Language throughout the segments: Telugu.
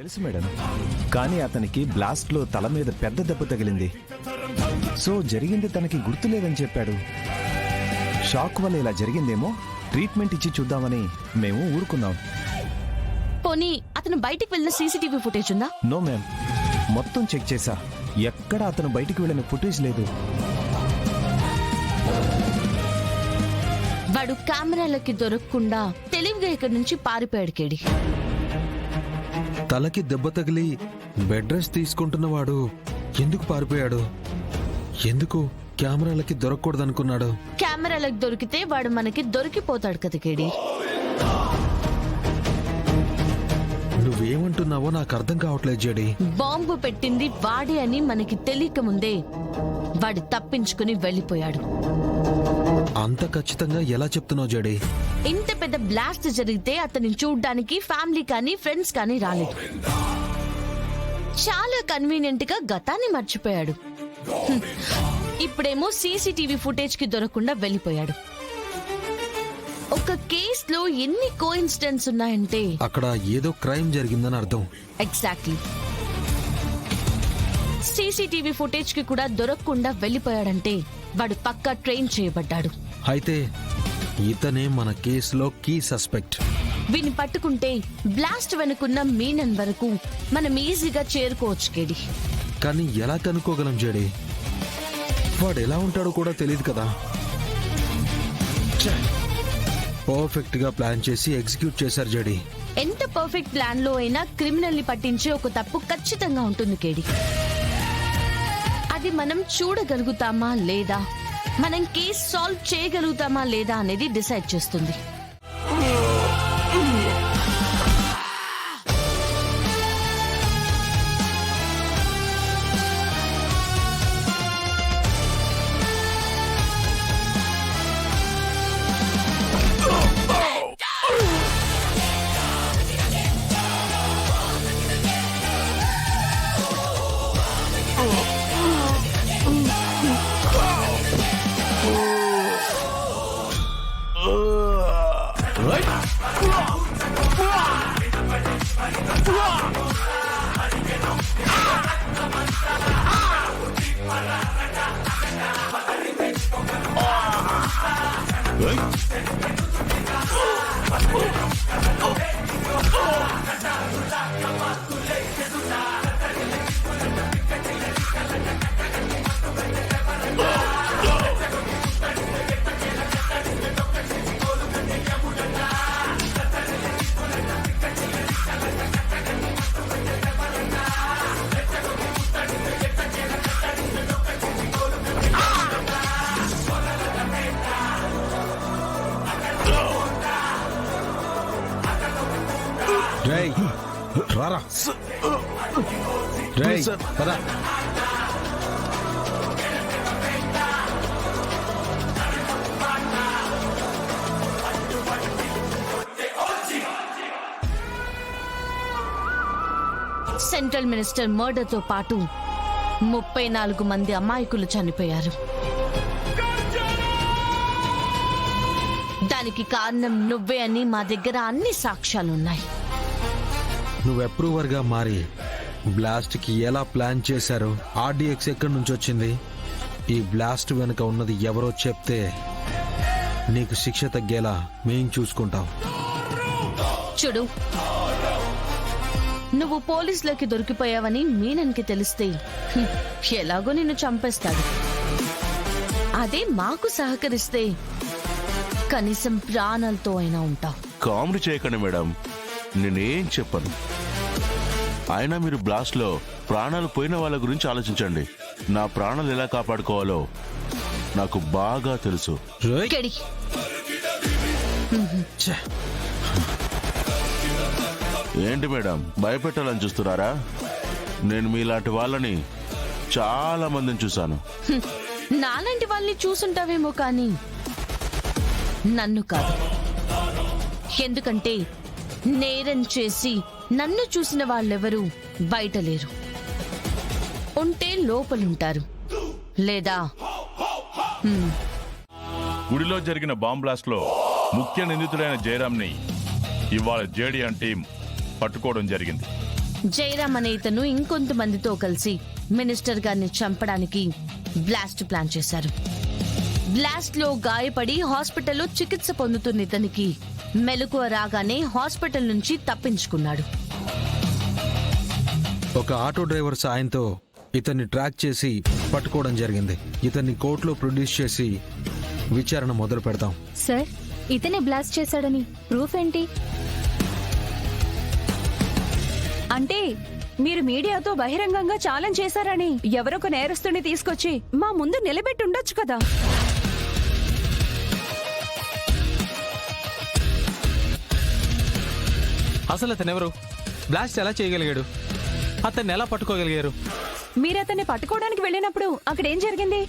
తెలుసు మేడం, కానీ అతనికి బ్లాస్ట్లో తల మీద పెద్ద దెబ్బ తగిలింది. సో జరిగింది తనకి గుర్తులేదని చెప్పాడు. షాక్ వల్ల ఇలా జరిగిందేమో, ట్రీట్మెంట్ ఇచ్చి చూద్దామని మేము ఊరుకున్నాం. పోనీ అతను బయటికి వెళ్ళిన సీసీటీవీ ఫుటేజ్ ఉందా? నో మ్యామ్, మొత్తం చెక్ చేశా, ఎక్కడ అతను బయటికి వెళ్ళిన ఫుటేజ్ లేదు. వాడు కెమెరాలకి దొరకకుండా తెలివిగా ఇక్కడి నుంచి పారిపోయాడు. కేడి, తలకి దెబ్బ తగిలి బెడ్ రెస్ట్ తీసుకుంటున్నవాడు ఎందుకు పారిపోయాడు? ఎందుకు కెమెరాలకి దొరకకూడదనుకున్నాడు? కెమెరాలకు దొరికితే వాడు మనకి దొరికిపోతాడు కదా కేడి. నువ్వేమంటున్నావో నాకు అర్థం కావట్లేదు జేడి. బాంబు పెట్టింది వాడే అని మనకి తెలియక ముందే వాడు తప్పించుకుని వెళ్ళిపోయాడు. అంత ఖచ్చితంగా ఎలా చెప్తున్నావు జేడి? ఇంత పెద్ద బ్లాస్ట్ జరిగితే అతన్ని చూడ్డానికి ఫ్యామిలీ కానీ ఫ్రెండ్స్ కానీ రాలేదు. చాలా కన్వీనియంట్ గా గతాన్ని మర్చిపోయాడు. ఇప్పుడేమో సీసీటీవీ ఫుటేజ్ కి దొరకకుండా వెళ్ళిపోయాడు. ఒక కేసులో ఎన్ని కోఇన్సిడెంట్స్ ఉన్నాయంటే అక్కడ ఏదో క్రైమ్ జరిగిందని అర్థం. ఎగ్జాక్ట్లీ. సీసీటీవీ ఫుటేజ్ కి కూడా దొరకకుండా వెళ్ళిపోయాడంటే వాడు పక్కా ట్రైన్ చేయబడ్డాడు. అయితే ఇతనే మన కేసులో కీ సస్పెక్ట్. వీని పట్టుకుంటే బ్లాస్ట్ వెనుకున్న మీనన్ వరకు మనం ఈజీగా చేరుకోవచ్చు కేడి. కానీ ఎలా కనుక్కోగలం జేడి? వాడు ఎలా ఉంటాడో కూడా తెలియదు కదా. పర్ఫెక్ట్ గా ప్లాన్ చేసి ఎగ్జిక్యూట్ చేశారు జేడి. ఎంత పర్ఫెక్ట్ ప్లాన్ లో అయినా క్రిమినల్ ని పట్టించే ఒక తప్పు ఖచ్చితంగా ఉంటుంది కేడి. అది మనం చూడగలుగుతామా లేదా, మనం కేసు సాల్వ్ చేయగలుగుతామా లేదా అనేది డిసైడ్ చేస్తుంది. రారా రేయ్, పద. సెంట్రల్ మినిస్టర్ మర్డర్ తో పాటు 34 మంది అమాయకులు చనిపోయారు. దానికి కారణం నువ్వే అని మా దగ్గర అన్ని సాక్ష్యాలున్నాయి. నువ్వు అప్రూవర్ గా మారి బ్లాస్ట్ కి ఎలా ప్లాన్ చేశారో, ఆర్డీఎక్స్ ఎక్కడి నుంచి వచ్చింది, ఈ బ్లాస్ట్ వెనుక ఉన్నది ఎవరో చెప్తే నీకు శిక్ష తగ్గేలా మేం చూసుకుంటాం. చూడు, నువ్వు పోలీసులకి దొరికిపోయావని మీనన్కి తెలిస్తే ఎలాగో నిన్ను చంపేస్తాడు. అదే మాకు సహకరిస్తే కనీసం ప్రాణాలతో అయినా ఉంటావు. కామెడీ చేయకండి మేడం, నేనేం చెప్పను. అయినా మీరు బ్లాస్ట్ లో ప్రాణాలు పోయిన వాళ్ళ గురించి ఆలోచించండి. నా ప్రాణాలు ఎలా కాపాడుకోవాలో నాకు బాగా తెలుసు. కేడి, ఏంటి మేడం, భయపెట్టాలని చూస్తున్నారా? నేను మీలాంటి వాళ్ళని చాలా మందిని చూశాను. నాలాంటి వాళ్ళని చూసుంటావేమో కానీ నన్ను కాదు. ఎందుకంటే నేరం చేసి నన్ను చూసిన వాళ్ళెవరూ బయట లేరు. ఉంటే లోపలుంటారు, లేదా గుడిలో జరిగిన బాంబ్ బ్లాస్ట్ లో ముఖ్య నిందితుడైన జయరాంని ఇవాళ జేడీఎన్ టీం పట్టుకోవడం జరిగింది. జయరామ్ అనే ఇతను ఇంకొంతమందితో కలిసి మినిస్టర్ గారిని చంపడానికి బ్లాస్ట్ ప్లాన్ చేశారు. బ్లాస్ట్ లో గాయపడి హాస్పిటల్లో చికిత్స పొందుతున్న ఇతనికి మెలకువ రాగానే హాస్పిటల్ నుంచి తప్పించుకున్నాడు. ఒక ఆటో డ్రైవర్ సాయంతో ఇతన్ని ట్రాక్ చేసి పట్టుకోవడం జరిగింది. ఇతన్ని కోర్టులో ప్రొడ్యూస్ చేసి విచారణ మొదలు పెడతాం. సార్, ఇతనే బ్లాస్ట్ చేశాడని ప్రూఫ్ ఏంటి? అంటే మీరు మీడియాతో బహిరంగంగా ఛాలెంజ్ చేశారని ఎవరొక నేరస్తుని తీసుకొచ్చి మా ముందు నిలబెట్టి ఉండొచ్చు కదా. అసలు అతను ఎవరు? బ్లాస్ట్ ఎలా చేయగలిగాడు? అతన్ని ఎలా పట్టుకోగలిగారు? మీరు అతన్ని పట్టుకోవడానికి వెళ్ళినప్పుడు అక్కడేం జరిగింది?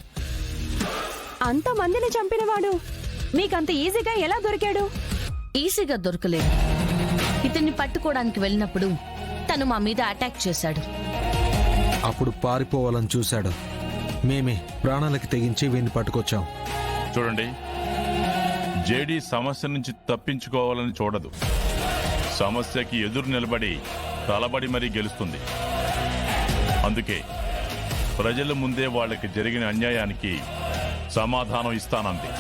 అంతమందిని చంపినవాడు మీకంత ఈజీగా ఎలా దొరికాడు? ఈజీగా దొరకలేదు. ఇతన్ని పట్టుకోవడానికి వెళ్ళినప్పుడు తను మా మీద అటాక్ చేశాడు. అప్పుడు పారిపోవాలని చూశాడు. మేమే ప్రాణాలకి తెగించి వీడిని పట్టుకొచ్చాం. చూడండి, జేడీ సమస్య నుంచి తప్పించుకోవాలని చూడదు. సమస్యకి ఎదురు నిలబడి తలబడి మరీ గెలుస్తుంది. అందుకే ప్రజల ముందే వాళ్ళకి జరిగిన అన్యాయానికి సమాధానం ఇస్తానంది.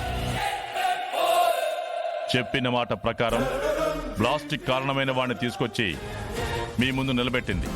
చెప్పిన మాట ప్రకారం బ్లాస్ట్కి కారణమైన వాడిని తీసుకొచ్చి మీ ముందు నిలబెట్టింది.